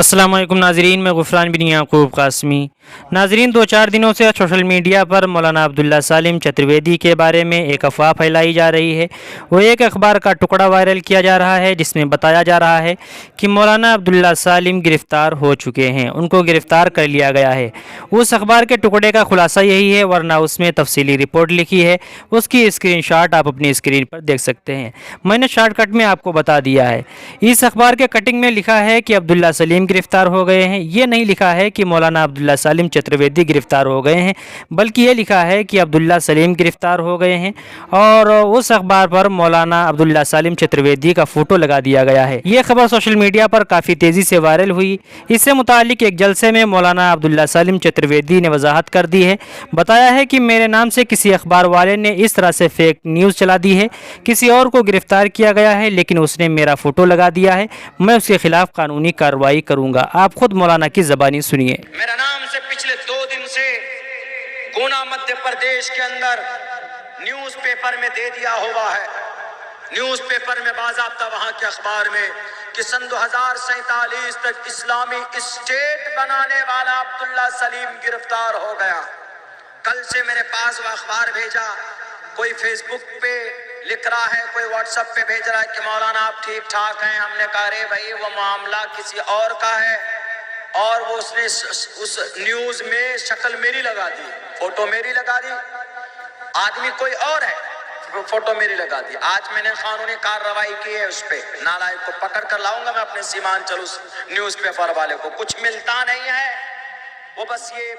السلام علیکم ناظرین، میں غفران بن یعقوب قاسمی۔ ناظرین، 2-4 دنوں سے سوشل میڈیا پر مولانا عبداللہ سالم چترویدی کے بارے میں ایک افواہ پھیلائی جا رہی ہے۔ وہ ایک اخبار کا ٹکڑا وائرل کیا جا رہا ہے جس میں بتایا جا رہا ہے کہ مولانا عبداللہ سالم گرفتار ہو چکے ہیں، ان کو گرفتار کر لیا گیا ہے۔ اس اخبار کے ٹکڑے کا خلاصہ یہی ہے، ورنہ اس میں تفصیلی رپورٹ لکھی ہے، اس کی اسکرین شاٹ آپ اپنی اسکرین پر دیکھ سکتے ہیں۔ میں نے شارٹ کٹ میں آپ کو بتا دیا ہے۔ اس اخبار کے کٹنگ میں لکھا ہے کہ عبداللہ سلیم گرفتار ہو گئے ہیں۔ یہ نہیں لکھا ہے کہ مولانا عبداللہ سالم چترویدی گرفتار ہو گئے ہیں، بلکہ یہ لکھا ہے کہ عبداللہ سلیم گرفتار ہو گئے ہیں، اور اس اخبار پر مولانا عبداللہ سالم چترویدی کا فوٹو لگا دیا گیا ہے۔ یہ خبر سوشل میڈیا پر کافی تیزی سے وائرل ہوئی۔ اس سے متعلق ایک جلسے میں مولانا عبداللہ سالم چترویدی نے وضاحت کر دی ہے، بتایا ہے کہ میرے نام سے کسی اخبار والے نے اس طرح سے فیک نیوز چلا دی ہے، کسی اور کو گرفتار کیا گیا ہے لیکن اس نے میرا فوٹو لگا دیا ہے، میں اس کے خلاف قانونی کارروائی کروں گا۔ آپ خود مولانا کی زبانی سنیے۔ میرا نام سے پچھلے 2 دن سے گونا مدھیہ پردیش کے اندر نیوز پیپر میں دے دیا ہوا ہے، نیوز پیپر میں باضابطہ وہاں کے اخبار میں کہ سن 2047 تک اسلامی اسٹیٹ بنانے والا عبداللہ سلیم گرفتار ہو گیا۔ کل سے میرے پاس وہ اخبار بھیجا، کوئی فیس بک پہ لکھ رہا ہے، کوئی واٹس ایپ پہ بھیج رہا ہے کہ مولانا آپ ٹھیک ٹھاک ہیں۔ ہم نے کہا رے بھائی وہ معاملہ کسی اور کا ہے، اور وہ اس نے اس نیوز میں شکل میری لگا دی، فوٹو میری لگا دی، آدمی کوئی اور ہے، فوٹو میری لگا دی۔ آج میں نے قانونی کارروائی کی ہے، اس پہ نالائق کو پکڑ کر لاؤں گا میں اپنے سیمانچل اس نیوز پیپر والے کو۔ کچھ ملتا نہیں ہے، وہ بس یہ